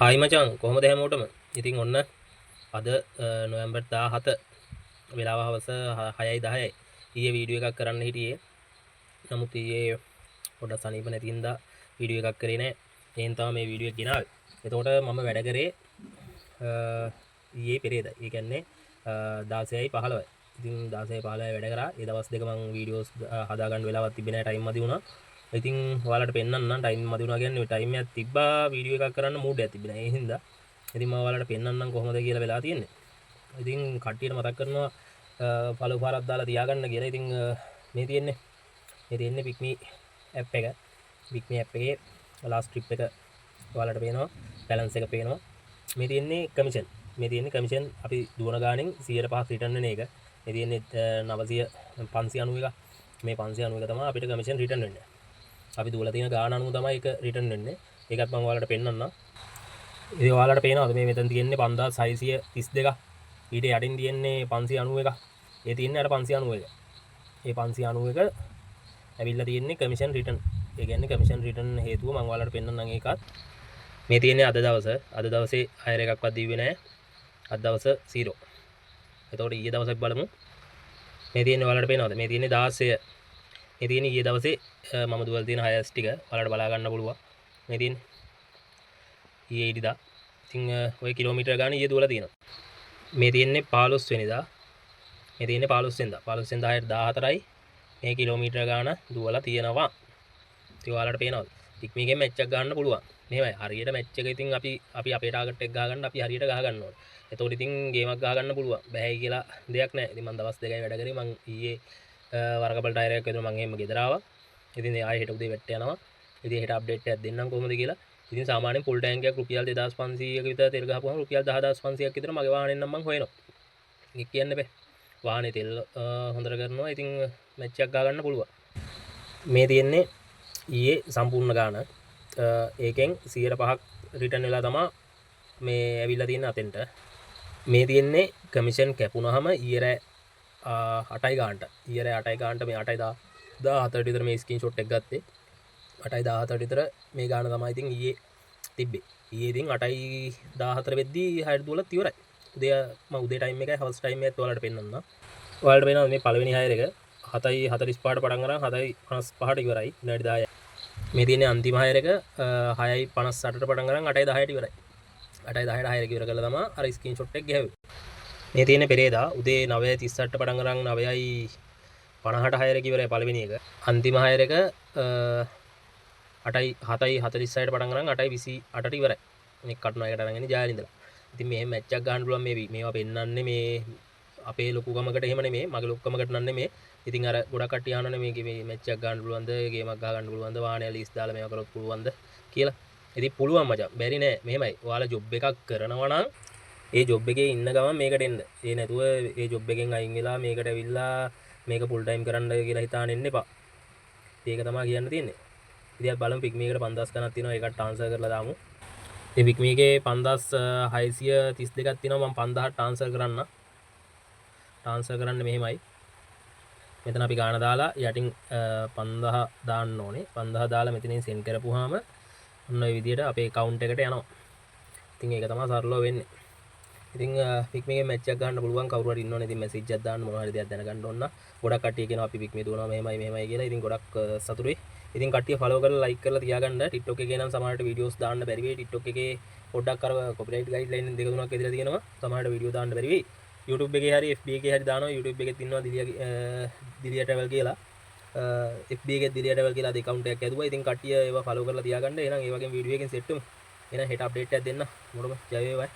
Hi මචං කොහොමද හැමෝටම? ඉතින් ඔන්න අද නොවැම්බර් 17 වෙලාව හවස 6:10යි. ඊයේ වීඩියෝ එකක් කරන්න හිටියේ. නමුත් ඊයේ පොඩ්ඩක් සනීප නැති හින්දා වීඩියෝ එකක් කරේ නැහැ. එහෙන් තමයි මේ වීඩියෝ එක ගෙනාවේ. එතකොට මම වැඩ කරේ ඊයේ පෙරේද. ඒ කියන්නේ 16:15යි. ඉතින් 16:15යි වැඩ කරා. ඒ දවස් දෙක මම වීඩියෝස් හදාගන්න වෙලාවක් තිබ්බේ නැහැ. ටයිම් මදි වුණා. ඉතින් ඔයාලට පෙන්නන්නම් ටයිම් මදි වුණා කියන්නේ ටයිම් එකක් තිබ්බා වීඩියෝ එකක් කරන්න මූඩ් එකක් තිබ්බේ නැහැ. ඒ හින්දා ඉතින් මම ඔයාලට පෙන්නන්නම් කොහොමද කියලා වෙලා තියෙන්නේ. ඉතින් කට්ටියට මතක් කරනවා ෆලෝ පාරක් දාලා තියාගන්න කියලා. ඉතින් මේ තියෙන්නේ පික්මි ඇප් එක. පික්මි ඇප් එකේ ලාස්ට් ට්‍රිප් එක ඔයාලට පේනවා. බැලන්ස් එක පේනවා. මේ තියෙන්නේ කමිෂන්. මේ තියෙන්නේ කමිෂන් අපි දුවන ගාණෙන් 105ක් රිටර්න් වෙන එක. මේ තියෙන්නේ 591. මේ 591 තමයි අපිට කමිෂන් රිටර්න් වෙන්නේ. අපි දුවලා තියෙන ගාණ අනුව තමයි ඒක රිටර්න් වෙන්නේ. ඒකත් මම ඔයාලට පෙන්නන්නම්. ඉතින් ඔයාලට පේනවාද මේ මෙතන තියෙන්නේ 5632ක්. ඊට යටින් තියෙන්නේ 591ක්. ඒ තියෙන්නේ අර 591. ඒ 591 ඇවිල්ලා තියෙන්නේ කමිෂන් රිටර්න්. ඒ කියන්නේ කමිෂන් රිටර්න් හේතුව මම ඔයාලට පෙන්නන්නම් ඒකත්. මේ තියෙන්නේ අද දවසේ හයර් එකක්වත් දීවේ නැහැ. අද දවස 0. එතකොට ඊයේ දවසේ බලමු. මේ තියෙන්නේ ඔයාලට පේනවද? මේ තියෙන්නේ 16. මේ තියෙන්නේ ඊයේ දවසේ මම දුවලා තියෙන හයර්ස් ටික ඔයාලට බලා ගන්න පුළුවන්. මේ තියෙන්නේ ඊයේ ඉරිදා. ඉතින් ඔය කිලෝමීටර ගාන ඊයේ දුවලා තියෙනවා. මේ තියෙන්නේ 15 වෙනිදා. මේ තියෙන්නේ 15 වෙනිදා. 15 වෙනිදා 14යි. මේ කිලෝමීටර ගාන දුවලා තියෙනවා. ඉතින් ඔයාලට පේනවද? පික්මිකෙන් මැච් එකක් ගන්න පුළුවන්. මෙහෙමයි. හරියට මැච් එක ඉතින් අපි අපේ ටාගට් එක ගහගන්න අපි හරියට ගහ ගන්න ඕනේ. එතකොට ඉතින් ගේමක් ගහ ගන්න පුළුවන්. බෑයි කියලා දෙයක් නැහැ. ඉතින් මම දවස් දෙකයි වැඩ කරේ. මම ඊයේ වරකබල් ටයර් එකක් විතර මම එහෙම ගෙදර ආවා. ඉතින් ආයෙ හෙට උදේ වැට්ට යනවා. ඉතින් හෙට අප්ඩේට් එකක් දෙන්නම් කොහොමද කියලා. ඉතින් සාමාන්‍යයෙන් ෆුල් ටැංක් එකක් රුපියල් 2500ක විතර තෙල් ගහපුවම රුපියල් 10500ක් විතර මගේ වාහනේ නම් මම හොයනවා. ඒක කියන්න බෑ. වාහනේ තෙල් හොඳට කරනවා. ඉතින් මැච් එකක් ගහ ගන්න පුළුවන්. මේ තියෙන්නේ ඊයේ සම්පූර්ණ ගාන. ඒකෙන් 105ක් රිටර්න් වෙලා තමයි මේ ඇවිල්ලා තියෙන අතෙන්ට. මේ තියෙන්නේ කමිෂන් කැපුණාම ඊයේ රෑ 8යි ගානට. ඊයේ රෑ 8යි ගානට මේ 8:17ට විතර මේ ස්ක්‍රීන්ෂොට් එක ගත්තේ. 8:17ට විතර මේ ගාන තමයි ඉතින් ඊයේ තිබ්බේ. ඊයේ ඉතින් 8:14 වෙද්දී 6ට දුවලත් ඉවරයි. උදේ ටයිම් එකයි හවස් ටයිම් එකත් ඔයාලට පෙන්නන්නම්. ඔයාලට පේනවා මේ පළවෙනි හයර් එක 7:45ට පටන් අරන් 7:55ට ඉවරයි. විනාඩි 10යි. මේ තියෙන්නේ අන්තිම හයර් එක 6:58ට පටන් අරන් 8:10ට ඉවරයි. 8:10ට හයර් එක ඉවර කළා තමයි අර ස්ක්‍රීන්ෂොට් එක ගැහුවේ. මේ තියෙන්නේ පෙරේදා උදේ 9:38ට පටන් අරන් 9:50ට හයර් එක ඉවරයි පළවෙනි එක. අන්තිම හයර් එක 7:46ට පටන් අරන් 8:28ට ඉවරයි. මේ කටුනායකට අරන් ඉන්නේ ජාලි ඉඳලා. ඉතින් මේ මැච් එකක් ගන්න පුළුවන් මේවා පෙන්නන්නේ මේ අපේ ලොකුකමකට එහෙම නෙමෙයි මගේ ලොකුකමකට නන්නේ මේ. ඉතින් අර ගොඩක් කට්ටිය අහනනේ මේකේ මේ මැච් එකක් ගන්න පුළුවන්ද ගේමක් ගහ ගන්න පුළුවන්ද වාහනේ ලීස් දාලා මේවා කරොත් පුළුවන්ද කියලා. ඉතින් පුළුවන් මචං. බැරි නෑ. මෙහෙමයි. ඔයාලා ජොබ් එකක් කරනවා නම් ඒ ජොබ් එකේ ඉන්න ගමන් මේකට එන්න. ඒ නැතුව ඒ ජොබ් එකෙන් අයින් වෙලා මේකට ඇවිල්ලා මේක ෆුල් ටයිම් කරන්න කියලා හිතාන එන්න එපා. ඒක තමයි කියන්න තියෙන්නේ. ඉතින් බලමු පික්මීකට 5000 ගණක් තියෙනවා. ඒකට ට්‍රාන්ස්ෆර් කරලා දාමු. මේ පික්මීකේ 5632ක් තියෙනවා. මම 5000 ට්‍රාන්ස්ෆර් කරන්න. ට්‍රාන්ස්ෆර් කරන්න මෙහෙමයි. මෙතන අපි ගාන දාලා යටින් 5000 දාන්න ඕනේ. 5000 දාලා මෙතනින් සෙන්ඩ් කරපුවාම ඔන්න ඔය විදිහට අපේ account එකට යනවා. ඉතින් ඒක තමයි සරලව වෙන්නේ. ඉතින් පික්මීගේ මැච් එකක් ගන්න පුළුවන් කවුරු හරි ඉන්නවනේ. ඉතින් මැසේජ් එකක් දාන්න මොනවා හරි දෙයක් දැනගන්න ඕන. ගොඩක් කට්ටිය කියනවා අපි පික්මී දුවනවා මෙහෙමයි කියලා. ඉතින් ගොඩක් සතුටුයි. ඉතින් කට්ටිය ෆලෝ කරලා ලයික් කරලා තියාගන්න. TikTok එකේ නම් සමහරට වීඩියෝස් දාන්න බැරි වෙයි. TikTok එකේ පොඩ්ඩක් අර කොපිරයිට් ගයිඩ්ලයින් දෙක තුනක් ඇදලා තියෙනවා. සමහරට වීඩියෝ දාන්න බැරි වෙයි. YouTube එකේ හරි FB එකේ හරි දානවා. YouTube එකෙත් ඉන්නවා දිලියා ට්‍රැවල් කියලා. FB එකේ දිලියා ට්‍රැවල් කියලා account එකක් ඇදුවා. ඉතින් කට්ටිය ඒවා ෆලෝ කරලා තියාගන්න. එහෙනම් ඒ වගේම වීඩියෝ එකකින් සෙට් වෙමු. එහෙනම් හෙට අප්ඩේට් එකක් දෙන්න. මොකද ජය වේවා.